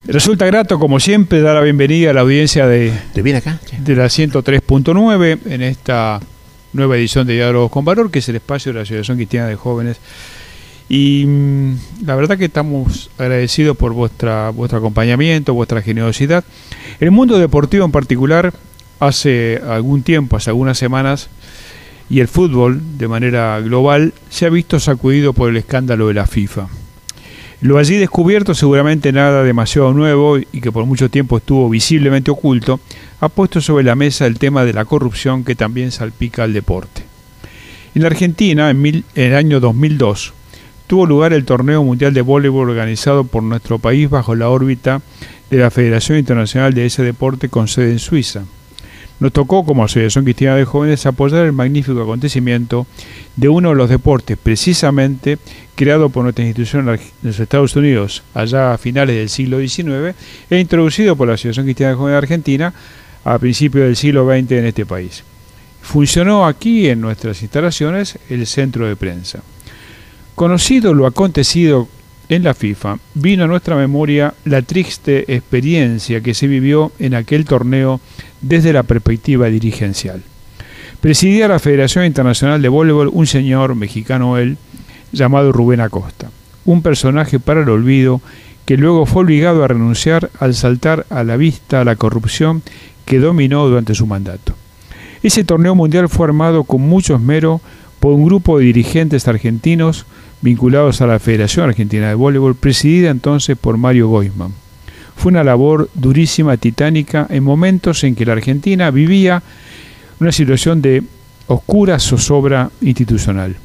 Resulta grato, como siempre, dar la bienvenida a la audiencia de la 103.9 en esta nueva edición de Diálogos con Valor, que es el espacio de la Asociación Cristiana de Jóvenes. Y la verdad que estamos agradecidos por vuestro acompañamiento, vuestra generosidad. El mundo deportivo en particular, hace algún tiempo, hace algunas semanas, y el fútbol de manera global, se ha visto sacudido por el escándalo de la FIFA. Lo allí descubierto, seguramente nada demasiado nuevo y que por mucho tiempo estuvo visiblemente oculto, ha puesto sobre la mesa el tema de la corrupción que también salpica al deporte. En la Argentina, en el año 2002, tuvo lugar el Torneo Mundial de Voleibol organizado por nuestro país bajo la órbita de la Federación Internacional de ese deporte con sede en Suiza. Nos tocó, como Asociación Cristiana de Jóvenes, apoyar el magnífico acontecimiento de uno de los deportes, precisamente creado por nuestra institución en los Estados Unidos allá a finales del siglo XIX e introducido por la Asociación Cristiana de Jóvenes de Argentina a principios del siglo XX en este país. Funcionó aquí en nuestras instalaciones el centro de prensa. Conocido lo acontecido en la FIFA, vino a nuestra memoria la triste experiencia que se vivió en aquel torneo desde la perspectiva dirigencial. Presidía la Federación Internacional de Voleibol un señor mexicano llamado Rubén Acosta, un personaje para el olvido que luego fue obligado a renunciar al saltar a la vista la corrupción que dominó durante su mandato. Ese torneo mundial fue armado con mucho esmero por un grupo de dirigentes argentinos vinculados a la Federación Argentina de Voleibol, presidida entonces por Mario Goisman. Fue una labor durísima, titánica, en momentos en que la Argentina vivía una situación de oscura zozobra institucional.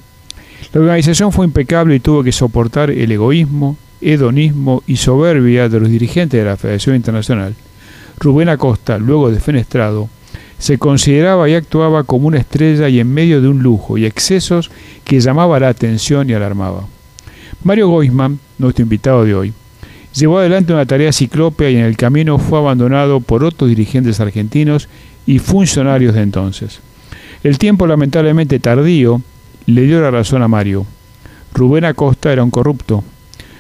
La organización fue impecable y tuvo que soportar el egoísmo, hedonismo y soberbia de los dirigentes de la Federación Internacional. Rubén Acosta, luego defenestrado, se consideraba y actuaba como una estrella y en medio de un lujo y excesos que llamaba la atención y alarmaba. Mario Goisman, nuestro invitado de hoy, llevó adelante una tarea ciclópea y en el camino fue abandonado por otros dirigentes argentinos y funcionarios de entonces. El tiempo lamentablemente tardío le dio la razón a Mario. Rubén Acosta era un corrupto.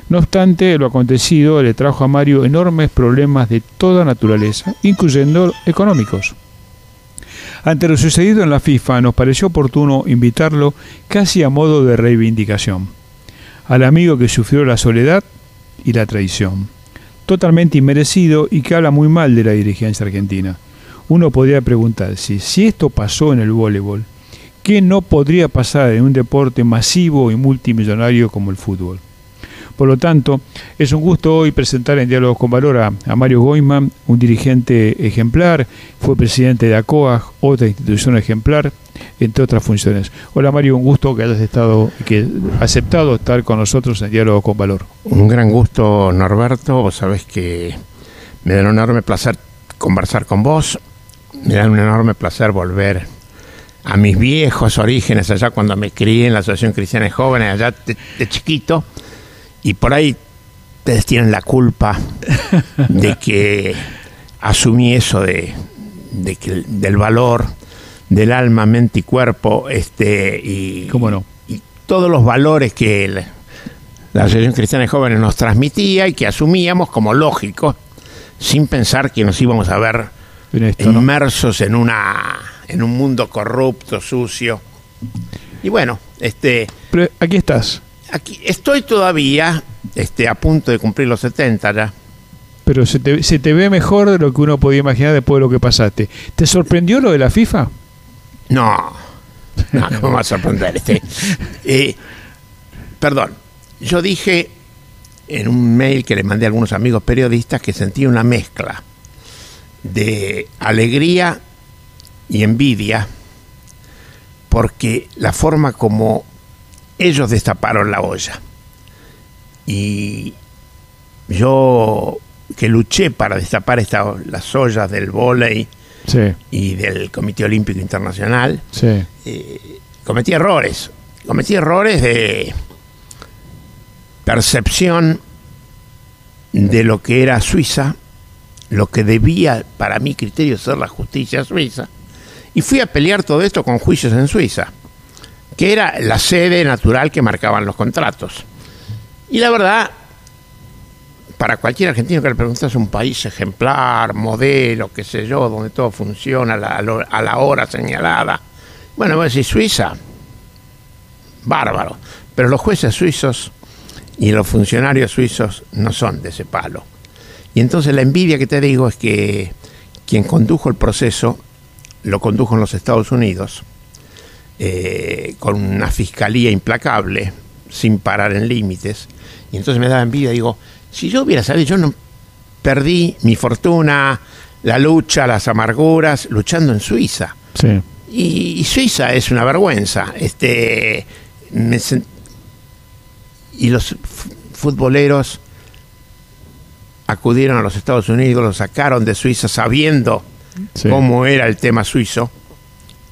No obstante, lo acontecido le trajo a Mario enormes problemas de toda naturaleza, incluyendo económicos. Ante lo sucedido en la FIFA, nos pareció oportuno invitarlo casi a modo de reivindicación, al amigo que sufrió la soledad y la traición, totalmente inmerecido y que habla muy mal de la dirigencia argentina. Uno podría preguntarse, si esto pasó en el voleibol, ¿qué no podría pasar en un deporte masivo y multimillonario como el fútbol? Por lo tanto, es un gusto hoy presentar en Diálogos con Valor a Mario Goisman, un dirigente ejemplar, fue presidente de ACOAG, otra institución ejemplar, entre otras funciones. Hola Mario, un gusto que hayas aceptado estar con nosotros en Diálogos con Valor. Un gran gusto, Norberto. Vos sabés que me da un enorme placer conversar con vos, me da un enorme placer volver a mis viejos orígenes, allá cuando me crié en la Asociación Cristiana de Jóvenes, allá de chiquito. Y por ahí ustedes tienen la culpa de que asumí eso del valor del alma, mente y cuerpo, ¿Cómo no? Y todos los valores que la Asociación Cristiana de Jóvenes nos transmitía y que asumíamos como lógicos, sin pensar que nos íbamos a ver inmersos, ¿no?, en un mundo corrupto, sucio. Y bueno, Pero aquí estás. Aquí estoy todavía a punto de cumplir los 70 ya. Pero se te ve mejor de lo que uno podía imaginar después de lo que pasaste. ¿Te sorprendió lo de la FIFA? No, ¿cómo me va a sorprender? Perdón, yo dije en un mail que le mandé a algunos amigos periodistas que sentía una mezcla de alegría y envidia porque la forma como ellos destaparon la olla y yo que luché para destapar las ollas del vóley, sí, y del Comité Olímpico Internacional, sí, cometí errores de percepción de lo que era Suiza, lo que debía para mi criterio ser la justicia suiza, y fui a pelear todo esto con juicios en Suiza, que era la sede natural que marcaban los contratos. Y la verdad, para cualquier argentino que le preguntas un país ejemplar, modelo, qué sé yo, donde todo funciona a la hora señalada. Bueno, voy a decir Suiza, bárbaro. Pero los jueces suizos y los funcionarios suizos no son de ese palo. Y entonces la envidia que te digo es que quien condujo el proceso lo condujo en los Estados Unidos, con una fiscalía implacable, sin parar en límites. Y entonces me daba envidia, digo, si yo hubiera sabido, yo no perdí mi fortuna, la lucha, las amarguras, luchando en Suiza. Sí. Y Suiza es una vergüenza. Y los futboleros acudieron a los Estados Unidos, los sacaron de Suiza sabiendo cómo era el tema suizo,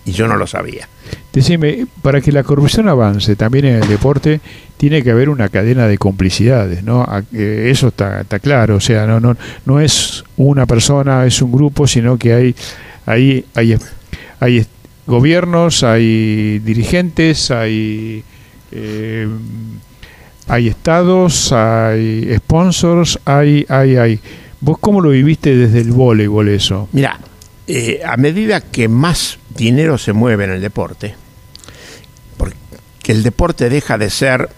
y yo no lo sabía. Decime, para que la corrupción avance también en el deporte, tiene que haber una cadena de complicidades, ¿no? Eso está claro, o sea, no es una persona, es un grupo, sino que hay gobiernos, hay dirigentes, hay estados, hay sponsors, hay. ¿Vos cómo lo viviste desde el voleibol eso? Mira, a medida que más dinero se mueve en el deporte, porque el deporte deja de ser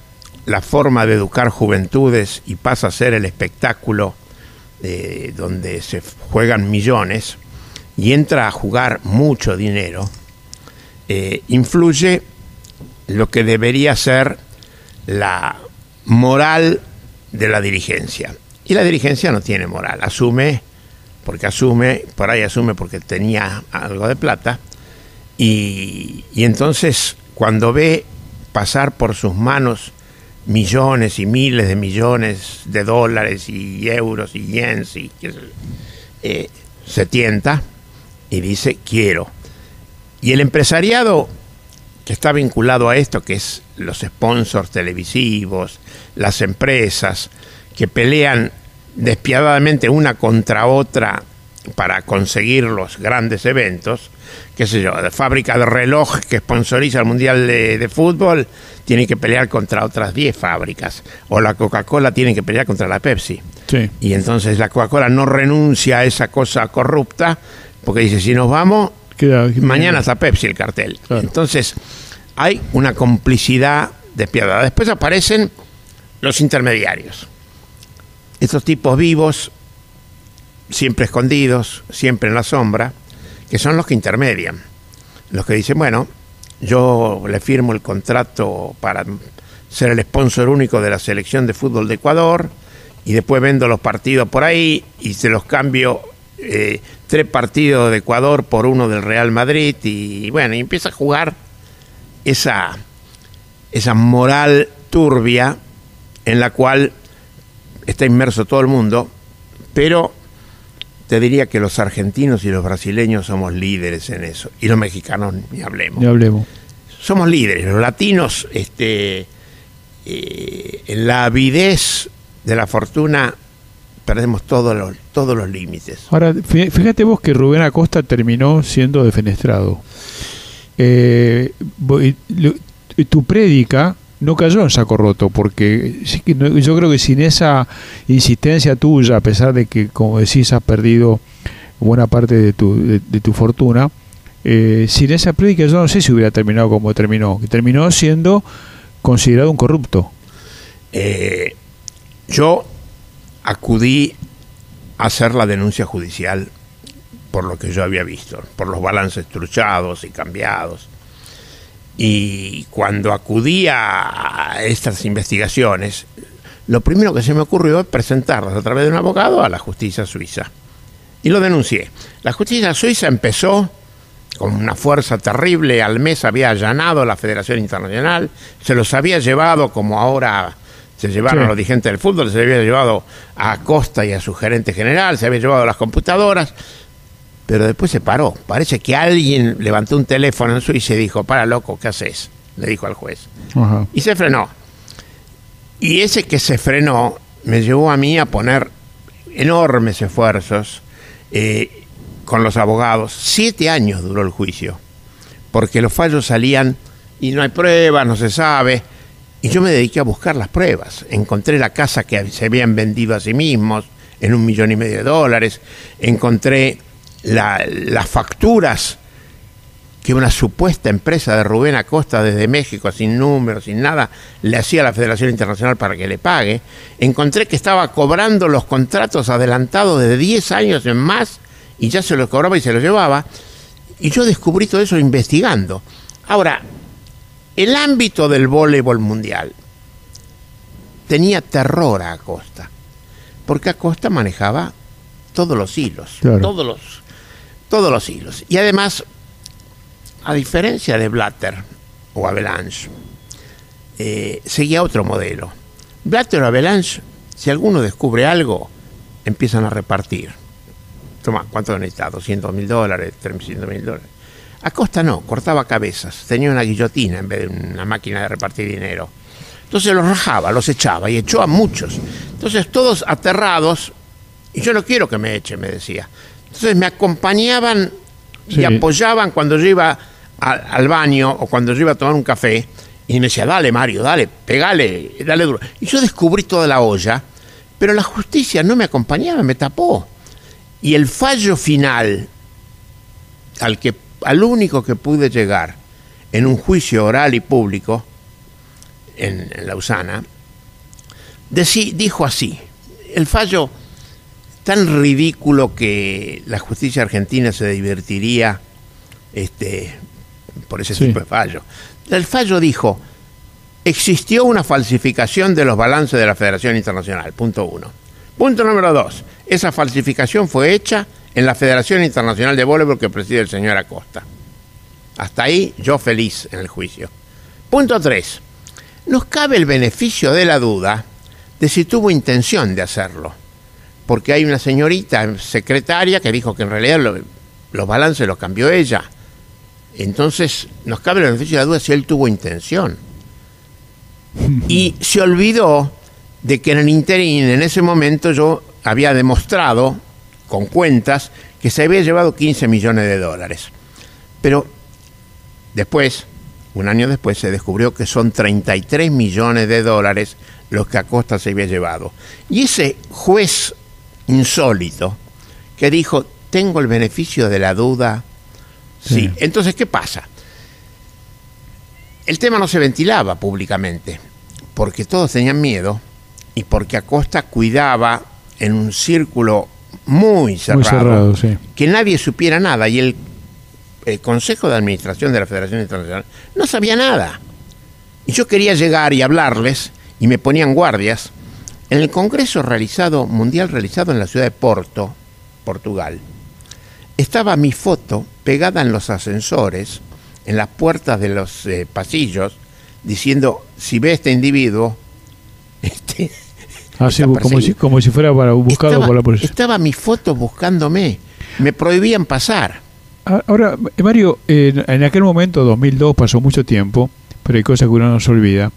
la forma de educar juventudes y pasa a ser el espectáculo donde se juegan millones y entra a jugar mucho dinero, influye lo que debería ser la moral de la dirigencia. Y la dirigencia no tiene moral, asume porque tenía algo de plata, y entonces cuando ve pasar por sus manos millones y miles de millones de dólares y euros y yens, se tienta y dice quiero. Y el empresariado que está vinculado a esto, que es los sponsors televisivos, las empresas que pelean despiadadamente una contra otra para conseguir los grandes eventos, qué sé yo, la fábrica de reloj que sponsoriza el Mundial de Fútbol tiene que pelear contra otras 10 fábricas, o la Coca-Cola tiene que pelear contra la Pepsi. Sí. Y entonces la Coca-Cola no renuncia a esa cosa corrupta, porque dice, si nos vamos, mañana está Pepsi el cartel. Claro. Entonces hay una complicidad despiadada. Después aparecen los intermediarios. Estos tipos vivos, siempre escondidos, siempre en la sombra, que son los que intermedian. Los que dicen, bueno, yo le firmo el contrato para ser el sponsor único de la selección de fútbol de Ecuador, y después vendo los partidos por ahí y se los cambio 3 partidos de Ecuador por uno del Real Madrid, y bueno, y empieza a jugar esa moral turbia en la cual está inmerso todo el mundo. Pero te diría que los argentinos y los brasileños somos líderes en eso, y los mexicanos ni hablemos. Somos líderes, los latinos, en la avidez de la fortuna perdemos todos los límites. Ahora, fíjate vos que Rubén Acosta terminó siendo defenestrado. Tu prédica no cayó en saco roto, porque yo creo que sin esa insistencia tuya, a pesar de que, como decís, has perdido buena parte de tu fortuna, sin esa prédica yo no sé si hubiera terminado como terminó, que terminó siendo considerado un corrupto. Yo acudí a hacer la denuncia judicial por lo que yo había visto, por los balances truchados y cambiados. Y cuando acudí a estas investigaciones, lo primero que se me ocurrió es presentarlas a través de un abogado a la justicia suiza. Y lo denuncié. La justicia suiza empezó con una fuerza terrible. Al mes había allanado la Federación Internacional, se los había llevado, como ahora se llevaron a los dirigentes del fútbol, se había llevado a Acosta y a su gerente general, se había llevado las computadoras. Pero después se paró. Parece que alguien levantó un teléfono en Suiza y dijo, para loco, ¿qué haces? Le dijo al juez. Ajá. Y se frenó. Y ese que se frenó me llevó a mí a poner enormes esfuerzos con los abogados. 7 años duró el juicio, porque los fallos salían y no hay pruebas, no se sabe. Y yo me dediqué a buscar las pruebas. Encontré la casa que se habían vendido a sí mismos en $1,5 millones. Encontré las facturas que una supuesta empresa de Rubén Acosta desde México, sin números, sin nada, le hacía a la Federación Internacional para que le pague. Encontré que estaba cobrando los contratos adelantados de 10 años en más y ya se los cobraba y se los llevaba. Y yo descubrí todo eso investigando. Ahora, el ámbito del voleibol mundial tenía terror a Acosta, porque Acosta manejaba todos los hilos, claro. todos los hilos. Y además, a diferencia de Blatter o Avalanche, seguía otro modelo. Blatter o Avalanche, si alguno descubre algo, empiezan a repartir. Toma, ¿cuánto necesita? $200,000, $300,000. Acosta no, cortaba cabezas, tenía una guillotina en vez de una máquina de repartir dinero. Entonces los rajaba, los echaba y echó a muchos. Entonces todos aterrados, y yo no quiero que me eche, me decía. Entonces me acompañaban y apoyaban cuando yo iba al baño o cuando yo iba a tomar un café, y me decía, dale Mario, dale, pegale, dale duro. Y yo descubrí toda la olla, pero la justicia no me acompañaba, me tapó. Y el fallo final, al único que pude llegar en un juicio oral y público en Lausana, dijo así, el fallo tan ridículo que la justicia argentina se divertiría por ese tipo de fallo. El fallo dijo, existió una falsificación de los balances de la Federación Internacional, punto 1. Punto número 2, esa falsificación fue hecha en la Federación Internacional de Voleibol que preside el señor Acosta. Hasta ahí yo feliz en el juicio. Punto 3. Nos cabe el beneficio de la duda de si tuvo intención de hacerlo. Porque hay una señorita secretaria que dijo que en realidad los balances los cambió ella. Entonces nos cabe el beneficio de la duda si él tuvo intención. Y se olvidó de que en el interín, en ese momento, yo había demostrado con cuentas que se había llevado $15 millones. Pero después, un año después, se descubrió que son $33 millones los que Acosta se había llevado. Y ese juez insólito que dijo, tengo el beneficio de la duda, sí. Entonces, ¿qué pasa? El tema no se ventilaba públicamente, porque todos tenían miedo y porque Acosta cuidaba en un círculo muy cerrado, que nadie supiera nada, y el Consejo de Administración de la Federación Internacional no sabía nada. Y yo quería llegar y hablarles, y me ponían guardias. En el Congreso mundial realizado en la ciudad de Porto, Portugal, estaba mi foto pegada en los ascensores, en las puertas de los pasillos, diciendo, si ve este individuo, como si fuera para buscado por la policía. Estaba mi foto buscándome, me prohibían pasar. Ahora, Mario, en aquel momento, 2002, pasó mucho tiempo, pero hay cosas que uno no se olvida.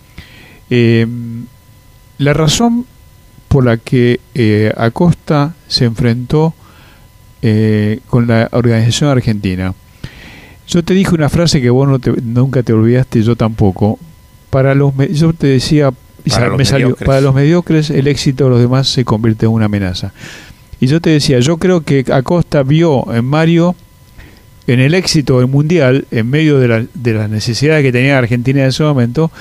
La razón por la que Acosta se enfrentó con la organización argentina. Yo te dije una frase que vos nunca te olvidaste, yo tampoco. Yo te decía, para los mediocres el éxito de los demás se convierte en una amenaza. Y yo te decía, yo creo que Acosta vio en Mario, en el éxito del mundial, en medio de las necesidades que tenía Argentina en ese momento,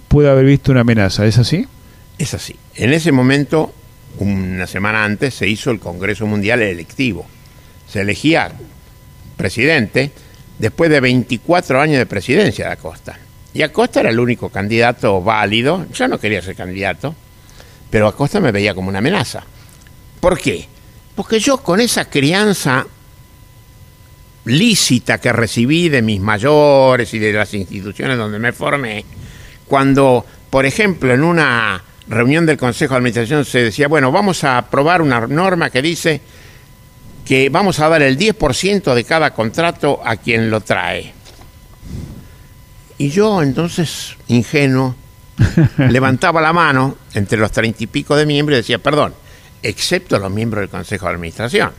puede haber visto una amenaza. ¿Es así? Es así. En ese momento, una semana antes, se hizo el Congreso Mundial electivo. Se elegía presidente después de 24 años de presidencia de Acosta. Y Acosta era el único candidato válido. Yo no quería ser candidato, pero Acosta me veía como una amenaza. ¿Por qué? Porque yo, con esa crianza lícita que recibí de mis mayores y de las instituciones donde me formé, cuando, por ejemplo, en una reunión del Consejo de Administración se decía, bueno, vamos a aprobar una norma que dice que vamos a dar el 10% de cada contrato a quien lo trae. Y yo, entonces, ingenuo, levantaba la mano entre los 30 y pico de miembros y decía, perdón, excepto los miembros del Consejo de Administración.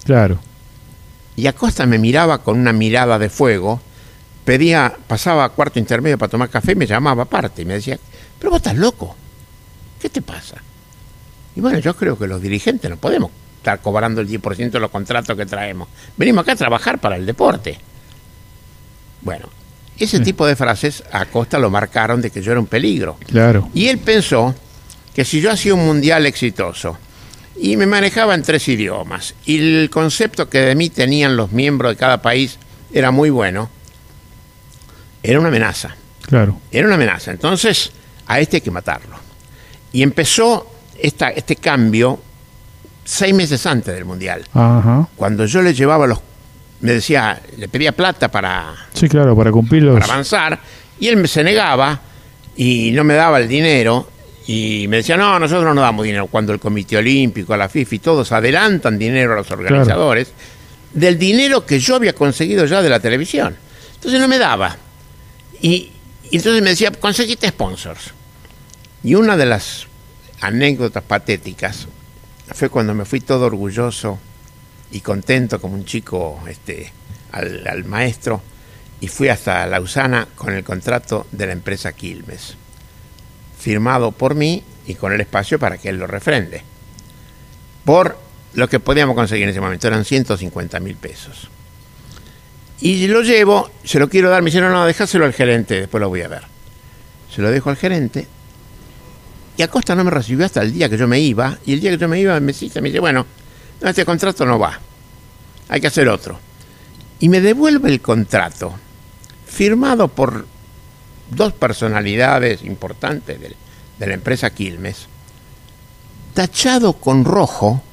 Claro. Y Acosta me miraba con una mirada de fuego, pasaba a cuarto intermedio para tomar café y me llamaba aparte y me decía, pero vos estás loco, ¿qué te pasa? Y bueno, yo creo que los dirigentes no podemos estar cobrando el 10% de los contratos que traemos. Venimos acá a trabajar para el deporte. Bueno, ese tipo de frases a Costa lo marcaron de que yo era un peligro. Claro. Y él pensó que si yo hacía un mundial exitoso y me manejaba en 3 idiomas y el concepto que de mí tenían los miembros de cada país era muy bueno, era una amenaza. Claro. Era una amenaza. Entonces, a este hay que matarlo. Y empezó este cambio 6 meses antes del mundial. Ajá. Cuando yo le llevaba me decía, le pedía plata para... Sí, claro, para cumplirlos. Para avanzar, y él se negaba y no me daba el dinero y me decía, no, nosotros no damos dinero, cuando el Comité Olímpico, la FIFA y todos adelantan dinero a los organizadores, claro, del dinero que yo había conseguido ya de la televisión. Entonces no me daba. Y entonces me decía, conseguiste sponsors. Y una de las anécdotas patéticas fue cuando me fui todo orgulloso y contento como un chico al maestro, y fui hasta Lausana con el contrato de la empresa Quilmes, firmado por mí y con el espacio para que él lo refrende, por lo que podíamos conseguir en ese momento, eran 150.000 pesos. Y lo llevo, se lo quiero dar, me dice, no, dejáselo al gerente, después lo voy a ver. Se lo dejo al gerente, y Acosta no me recibió hasta el día que yo me iba, y el día que yo me iba me dice, bueno, no, este contrato no va, hay que hacer otro. Y me devuelve el contrato, firmado por 2 personalidades importantes de la empresa Quilmes, tachado con rojo,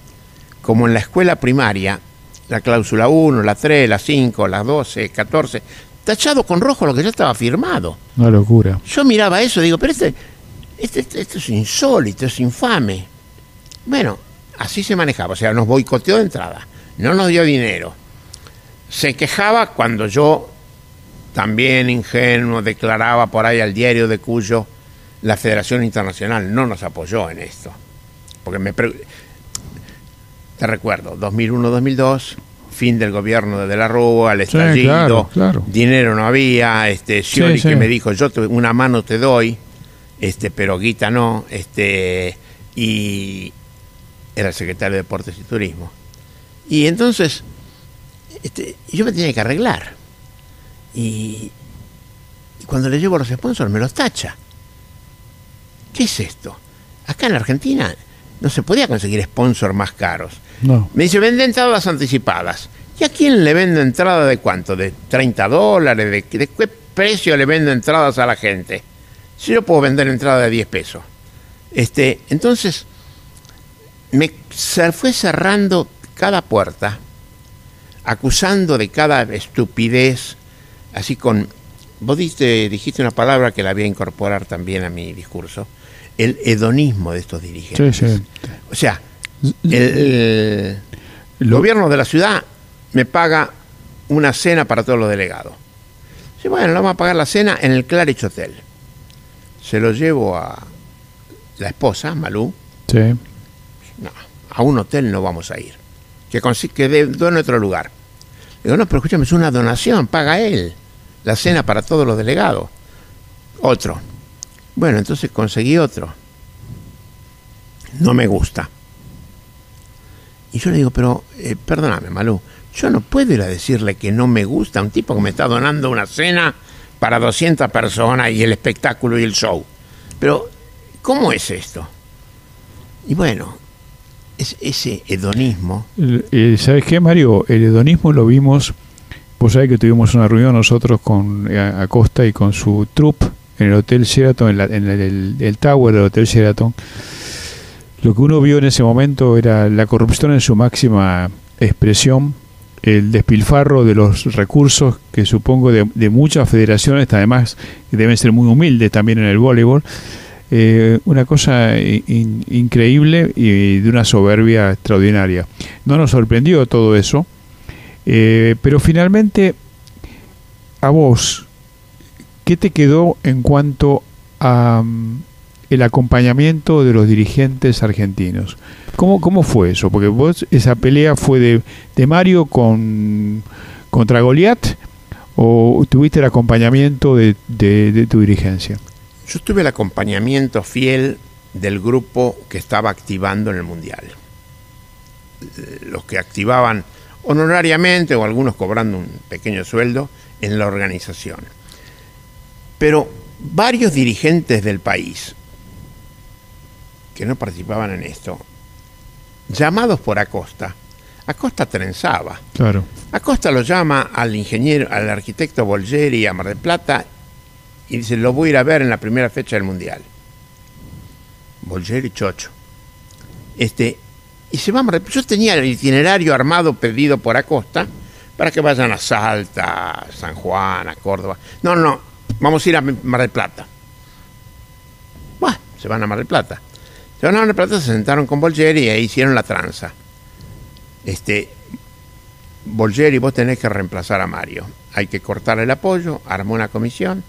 como en la escuela primaria, la cláusula 1, la 3, la 5, la 12, 14, tachado con rojo lo que ya estaba firmado. Una locura. Yo miraba eso y digo, pero esto es insólito, es infame. Bueno, así se manejaba, o sea, nos boicoteó de entrada, no nos dio dinero. Se quejaba cuando yo, también ingenuo, declaraba por ahí al diario de Cuyo, la Federación Internacional no nos apoyó en esto. Porque te recuerdo, 2001-2002, fin del gobierno de la Rúa, el estallido, claro. Dinero no había, Scioli que me dijo, yo una mano te doy, pero guita no, y era el secretario de Deportes y Turismo. Y entonces, yo me tenía que arreglar. Y cuando le llevo los sponsors me los tacha. ¿Qué es esto? Acá en la Argentina no se podía conseguir sponsors más caros. No. Me dice, vende entradas anticipadas. ¿Y a quién le vende entrada de cuánto? ¿De $30? ¿De qué precio le vendo entradas a la gente? Si yo puedo vender entrada de 10 pesos. Entonces, se fue cerrando cada puerta, acusando de cada estupidez, así con... Vos dijiste una palabra que la voy a incorporar también a mi discurso, el hedonismo de estos dirigentes. Sí. O sea, el gobierno de la ciudad me paga una cena para todos los delegados. Sí, bueno, vamos a pagar la cena en el Claridge Hotel. Se lo llevo a la esposa, Malú. Sí. No, a un hotel no vamos a ir. Que done otro lugar. Digo, no, pero escúchame, es una donación, paga él. La cena para todos los delegados. Otro. Bueno, entonces conseguí otro. No me gusta. Y yo le digo, pero perdóname, Malú, yo no puedo ir a decirle que no me gusta a un tipo que me está donando una cena para 200 personas y el espectáculo y el show. Pero, ¿cómo es esto? Y bueno, es ese hedonismo. ¿Sabes qué, Mario? El hedonismo lo vimos, vos sabés que tuvimos una reunión nosotros con Acosta y con su troupe en el Hotel Sheraton, en el Tower del Hotel Sheraton. Lo que uno vio en ese momento era la corrupción en su máxima expresión, el despilfarro de los recursos que supongo de muchas federaciones, además deben ser muy humildes también en el voleibol, una cosa increíble y de una soberbia extraordinaria. No nos sorprendió todo eso, pero finalmente, a vos, ¿qué te quedó en cuanto a el acompañamiento de los dirigentes argentinos? ¿Cómo fue eso? Porque vos, esa pelea fue de Mario contra Goliat, ¿o tuviste el acompañamiento de tu dirigencia? Yo tuve el acompañamiento fiel del grupo que estaba activando en el Mundial. Los que activaban honorariamente o algunos cobrando un pequeño sueldo en la organización. Pero varios dirigentes del país que no participaban en esto, llamados por Acosta trenzaba. Claro. Acosta lo llama al ingeniero, al arquitecto Bolgeri a Mar del Plata y dice, lo voy a ir a ver en la primera fecha del Mundial. Bolgeri chocho. Y se va a Mar del Plata. Yo tenía el itinerario armado pedido por Acosta para que vayan a Salta, a San Juan, a Córdoba. No, vamos a ir a Mar del Plata. Bueno, se van a Mar del Plata. Se van a Mar del Plata, se sentaron con Bolgeri y ahí hicieron la tranza. Bolgeri, vos tenés que reemplazar a Mario. Hay que cortar el apoyo, armó una comisión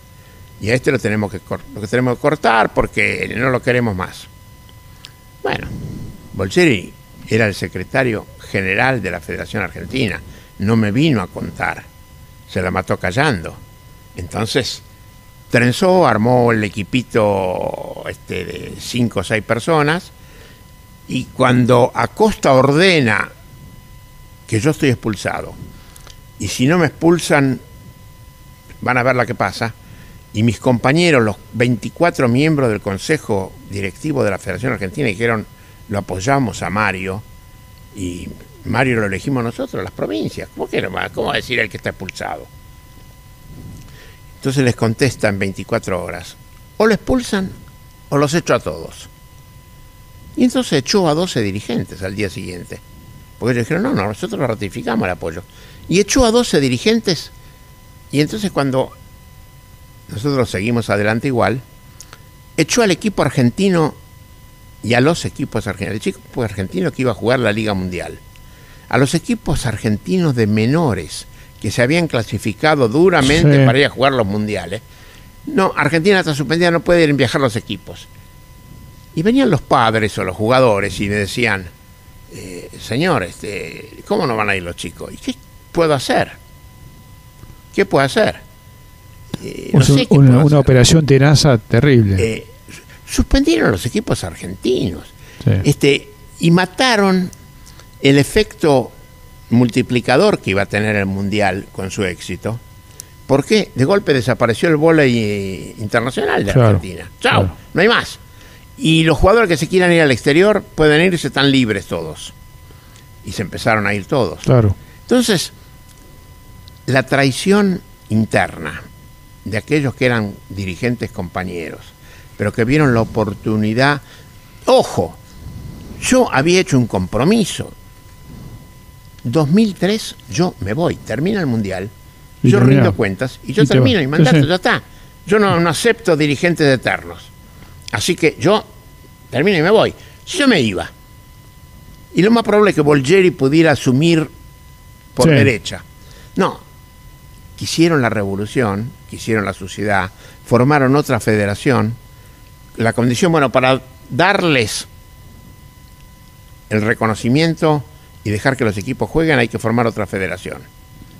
y a lo tenemos que cortar porque no lo queremos más. Bueno, Bolgeri era el secretario general de la Federación Argentina, no me vino a contar, se la mató callando. Entonces trenzó, armó el equipito de 5 o 6 personas y cuando Acosta ordena que yo estoy expulsado y si no me expulsan van a ver la que pasa, y mis compañeros, los 24 miembros del Consejo Directivo de la Federación Argentina, dijeron, lo apoyamos a Mario, y Mario lo elegimos nosotros, las provincias. ¿Cómo va a decir el que está expulsado? Entonces les contesta en 24 horas, o lo expulsan o los echo a todos. Y entonces echó a 12 dirigentes al día siguiente, porque ellos dijeron, no, nosotros ratificamos el apoyo. Y echó a 12 dirigentes, y entonces cuando nosotros seguimos adelante igual, echó al equipo argentino y a los equipos argentinos, el equipo argentino que iba a jugar la Liga Mundial, a los equipos argentinos de menores que se habían clasificado duramente para ir a jugar los mundiales. No, Argentina está suspendida, no pueden viajar los equipos. Y venían los padres o los jugadores y me decían, señor, ¿cómo no van a ir los chicos? ¿Y qué puedo hacer? ¿Qué puedo hacer? Una operación tenaza terrible. Suspendieron los equipos argentinos. Sí. Y mataron el efecto multiplicador que iba a tener el Mundial con su éxito. Porque de golpe desapareció el vóley internacional de Argentina. ¡Chao! Claro. No hay más. Y los jugadores que se quieran ir al exterior pueden irse, están libres todos. Y se empezaron a ir todos. Claro. Entonces, la traición interna de aquellos que eran dirigentes compañeros, pero que vieron la oportunidad. Ojo, yo había hecho un compromiso. 2003 yo me voy, termina el Mundial, yo rindo cuentas y yo termino mi mandato, ya está. Yo no acepto dirigentes eternos. Así que yo termino y me voy. Si yo me iba. Y lo más probable es que Bolgeri pudiera asumir por derecha. No. Quisieron la revolución, quisieron la sociedad, formaron otra federación. La condición, para darles el reconocimiento y dejar que los equipos jueguen, hay que formar otra federación,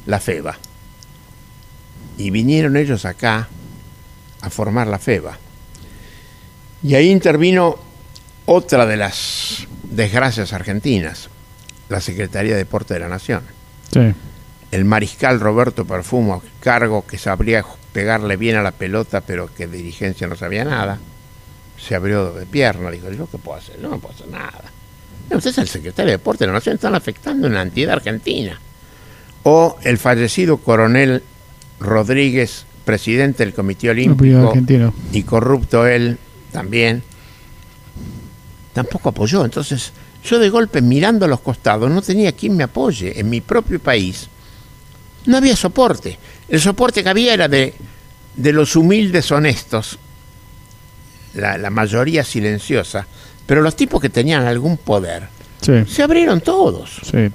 la FEBA. Y vinieron ellos acá a formar la FEBA. Y ahí intervino otra de las desgracias argentinas, la Secretaría de Deporte de la Nación. Sí. El mariscal Roberto Perfumo, cargo que sabría pegarle bien a la pelota, pero que de dirigencia no sabía nada, se abrió de pierna, dijo, ¿yo qué puedo hacer? No puedo hacer nada. No, usted es el secretario de Deporte de la Nación, están afectando una entidad argentina. O el fallecido coronel Rodríguez, presidente del Comité Olímpico y corrupto él también, tampoco apoyó. Entonces yo de golpe, mirando a los costados, no tenía quien me apoye. En mi propio país no había soporte. El soporte que había era de los humildes honestos, la mayoría silenciosa, pero los tipos que tenían algún poder se abrieron todos. Sí.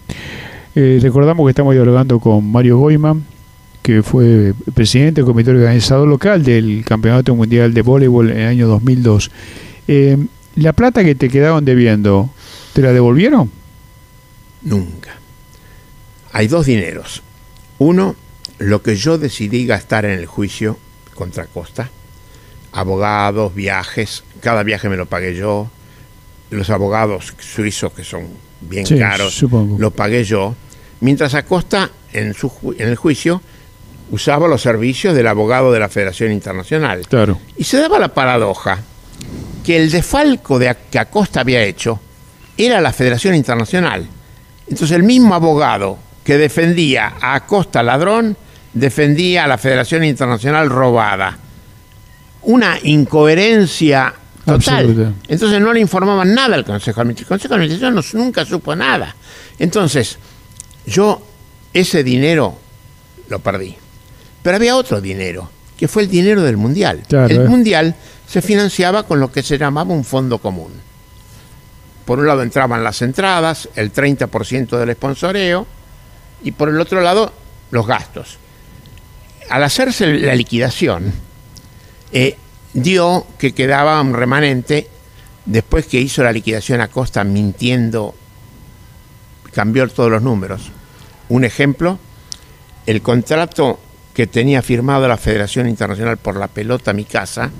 Recordamos que estamos dialogando con Mario Goiman, que fue presidente del comité organizador local del Campeonato Mundial de Voleibol en el año 2002. ¿La plata que te quedaron debiendo, te la devolvieron? Nunca. Hay dos dineros. Uno, lo que yo decidí gastar en el juicio contra Acosta. abogados, viajes, cada viaje me lo pagué yo, los abogados suizos que son bien caros, supongo, lo pagué yo, mientras Acosta en el juicio usaba los servicios del abogado de la Federación Internacional. Claro. Y se daba la paradoja que el desfalco que Acosta había hecho era la Federación Internacional. Entonces el mismo abogado que defendía a Acosta ladrón, defendía a la Federación Internacional robada. Una incoherencia total. Absoluta. Entonces no le informaban nada al Consejo de Administración. El Consejo de Administración nunca supo nada. Entonces, yo ese dinero lo perdí. Pero había otro dinero, que fue el dinero del Mundial. Claro, el Mundial se financiaba con lo que se llamaba un fondo común. Por un lado entraban las entradas, el 30% del sponsoreo, y por el otro lado los gastos. Al hacerse la liquidación, dio que quedaba un remanente. Después que hizo la liquidación Acosta mintiendo, cambió todos los números. Un ejemplo, el contrato que tenía firmado la Federación Internacional por la pelota Mi Casa,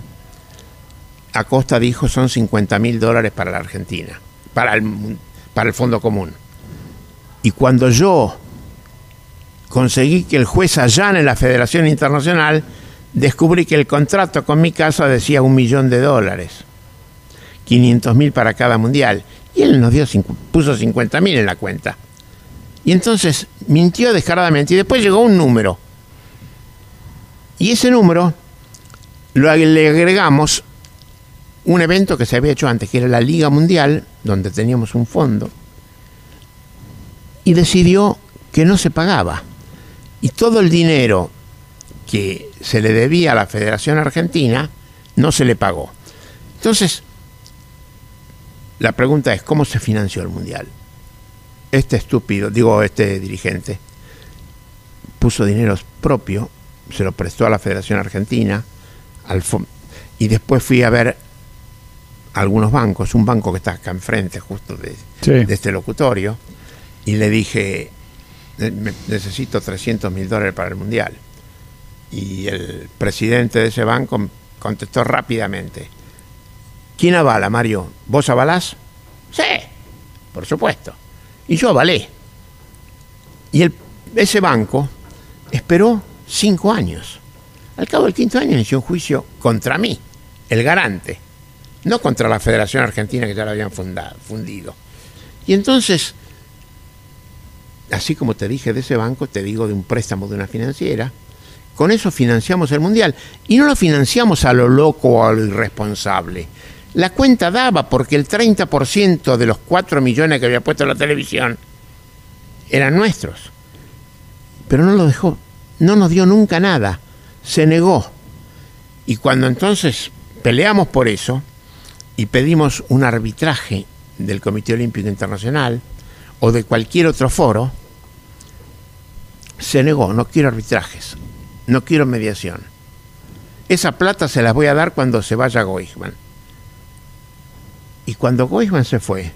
Acosta dijo son $50.000 para la Argentina, para el Fondo Común. Y cuando yo conseguí que el juez allane la Federación Internacional, descubrí que el contrato con Mi Casa decía $1 millón, 500.000 para cada mundial, y él nos puso 50.000 en la cuenta. Y entonces mintió descaradamente, y después llegó un número, y ese número le agregamos un evento que se había hecho antes, que era la Liga Mundial, donde teníamos un fondo, y decidió que no se pagaba, y todo el dinero que se le debía a la Federación Argentina no se le pagó. Entonces, la pregunta es, ¿cómo se financió el Mundial? Este dirigente, puso dinero propio, se lo prestó a la Federación Argentina, y después fui a ver algunos bancos, un banco que está acá enfrente justo de este locutorio, y le dije, necesito $300.000 para el Mundial. Y el presidente de ese banco contestó rápidamente, ¿quién avala, Mario? ¿Vos avalás? Sí, por supuesto. Y yo avalé. Y ese banco esperó 5 años. Al cabo del 5º año inició un juicio contra mí, el garante, no contra la Federación Argentina, que ya la habían fundido. Y entonces, así como te dije de ese banco, te digo de un préstamo de una financiera. Con eso financiamos el Mundial. Y no lo financiamos a lo loco o a lo irresponsable. La cuenta daba, porque el 30% de los 4 millones que había puesto la televisión eran nuestros. Pero no lo dejó, no nos dio nunca nada, se negó. Y cuando entonces peleamos por eso y pedimos un arbitraje del Comité Olímpico Internacional o de cualquier otro foro, se negó, no quiero arbitrajes, no quiero mediación. Esa plata se las voy a dar cuando se vaya Goijman. Y cuando Goijman se fue,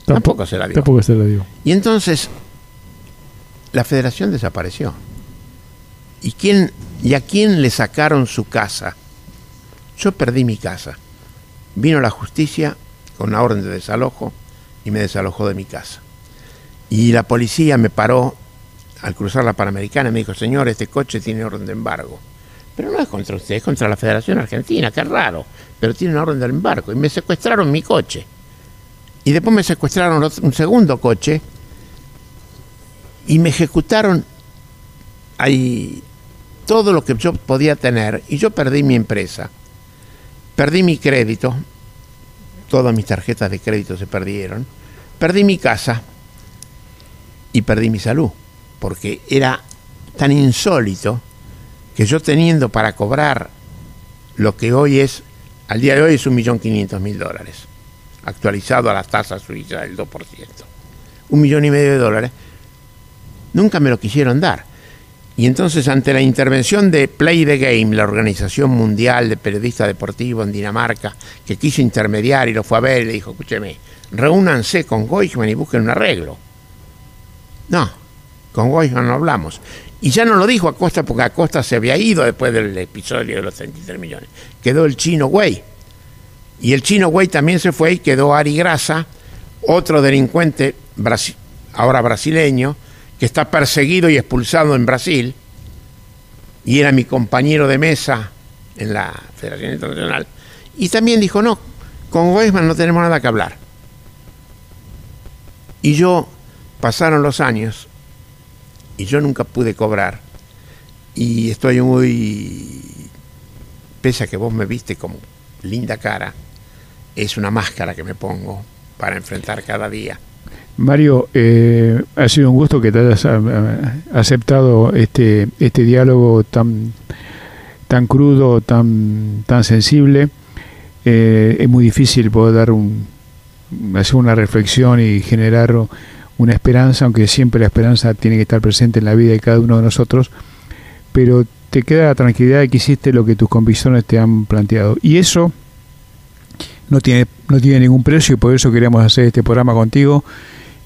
tampoco se la dio. Y entonces la federación desapareció. ¿Y a quién le sacaron su casa? Yo perdí mi casa. Vino la justicia con una orden de desalojo y me desalojó de mi casa. Y la policía me paró al cruzar la Panamericana y me dijo, señor, este coche tiene orden de embargo. Pero no es contra usted, es contra la Federación Argentina, qué raro, pero tiene una orden de embargo. Y me secuestraron mi coche. Y después me secuestraron un segundo coche y me ejecutaron ahí todo lo que yo podía tener, y yo perdí mi empresa, perdí mi crédito, todas mis tarjetas de crédito se perdieron, perdí mi casa y perdí mi salud, porque era tan insólito que yo, teniendo para cobrar lo que hoy es, al día de hoy es $1.500.000, actualizado a la tasa suiza del 2%, $1,5 millones, nunca me lo quisieron dar. Y entonces, ante la intervención de Play the Game, la organización mundial de periodistas deportivos en Dinamarca, que quiso intermediar y lo fue a ver y le dijo, escúcheme, reúnanse con Goijman y busquen un arreglo. No, con Weisman no hablamos. Y ya no lo dijo Acosta, porque Acosta se había ido después del episodio de los 33 millones. Quedó el Chino Güey. Y el Chino Güey también se fue y quedó Ari Grasa, otro delincuente ahora brasileño, que está perseguido y expulsado en Brasil, y era mi compañero de mesa en la Federación Internacional. Y también dijo, no, con Weisman no tenemos nada que hablar. Y pasaron los años, y yo nunca pude cobrar, y estoy muy, pese a que vos me viste como linda cara, es una máscara que me pongo para enfrentar cada día. Mario, ha sido un gusto que te hayas aceptado este diálogo tan crudo, tan sensible. Es muy difícil poder hacer una reflexión y generar una esperanza, aunque siempre la esperanza tiene que estar presente en la vida de cada uno de nosotros, pero te queda la tranquilidad de que hiciste lo que tus convicciones te han planteado. Y eso no tiene ningún precio, y por eso queríamos hacer este programa contigo,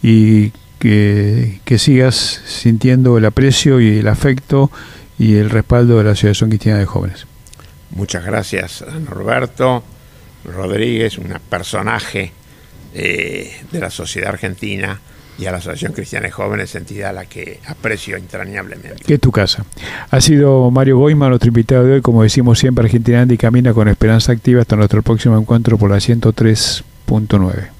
y que sigas sintiendo el aprecio y el afecto y el respaldo de la Asociación Cristiana de Jóvenes. Muchas gracias a Norberto Rodríguez, un personaje de la sociedad argentina, y a la Asociación Cristiana de Jóvenes, entidad a la que aprecio entrañablemente. Que es tu casa. Ha sido Mario Weisman nuestro invitado de hoy. Como decimos siempre, Argentina anda y camina con esperanza activa. Hasta nuestro próximo encuentro por la 103.9.